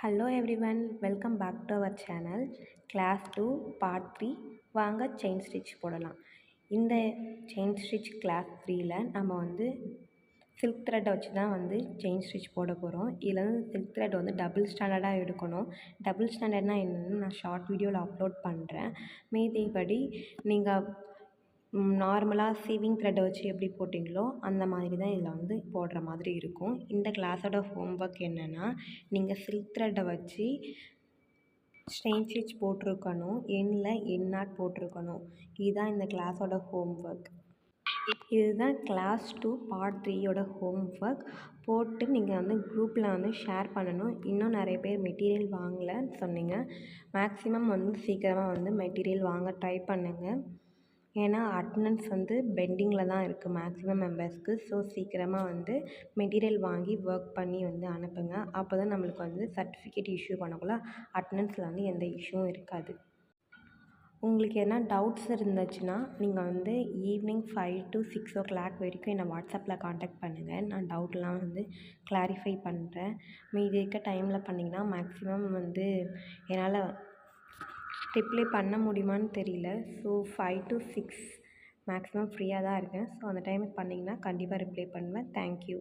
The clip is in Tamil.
Hello everyone, welcome back to our channel. Class 2 part 3. வாங்க செயின் ஸ்டிச் போடலாம். இந்த செயின் ஸ்டிச் கிளாஸ் 3ல் நம்ம சில்க் த்ரெட்டை வச்சு தான் செயின் ஸ்டிச் போட போகிறோம். இதில் சில்க் த்ரெட் டபுள் ஸ்டாண்டர்டாக எடுக்கணும். டபுள் ஸ்டாண்டர்ட்னால் என்னென்னு நான் ஷார்ட் வீடியோவில் அப்லோட் பண்ணுறேன். மீதிபடி நீங்கள் நார்மலாக சீவிங் த்ரெட்டை வச்சு எப்படி போட்டிங்களோ அந்த மாதிரி தான் இதில் போடுற மாதிரி இருக்கும். இந்த கிளாஸோட ஹோம் ஒர்க் என்னென்னா, நீங்கள் சில்க் த்ரெட்டை வச்சு செயின் ஸ்டிச் போட்டிருக்கணும், எண்ணில் எண்ணாட் போட்டிருக்கணும். இதுதான் இந்த கிளாஸோட ஹோம் ஒர்க். இதுதான் கிளாஸ் 2 பார்ட் 3யோட ஹோம் ஒர்க். போட்டு நீங்கள் குரூப்பில் ஷேர் பண்ணணும். இன்னும் நிறைய பேர் மெட்டீரியல் வாங்கலைன்னு சொன்னீங்க. மேக்ஸிமம் சீக்கிரமாக மெட்டீரியல் வாங்க ட்ரை பண்ணுங்கள். ஏன்னா அட்டனன்ஸ் பெண்டிங்கில் தான் இருக்குது மேக்ஸிமம் மெம்பர்ஸ்க்கு. ஸோ சீக்கிரமாக மெட்டீரியல் வாங்கி ஒர்க் பண்ணி அனுப்புங்க. அப்போ தான் நம்மளுக்கு சர்டிஃபிகேட் இஷ்யூ பண்ணக்குள்ள அட்டனன்ஸில் எந்த இஷ்யூவும் இருக்காது. உங்களுக்கு எதனா டவுட்ஸ் இருந்துச்சுன்னா நீங்கள் ஈவினிங் 5 to 6 o'clock வரைக்கும் என்னை வாட்ஸ்அப்பில் காண்டாக்ட் பண்ணுங்கள். நான் டவுட்லாம் கிளாரிஃபை பண்ணுறேன். மீதி இருக்க டைமில் பண்ணிங்கன்னா மேக்ஸிமம் என்னால் ரிப்ளை பண்ண முடியுமான்னு தெரியல. ஸோ 5 to 6 மேக்ஸிமம் ஃப்ரீயாக தான் இருக்கேன். ஸோ அந்த டைமுக்கு பண்ணிங்கன்னா கண்டிப்பாக ரிப்ளை பண்ணுவேன். தேங்க்யூ.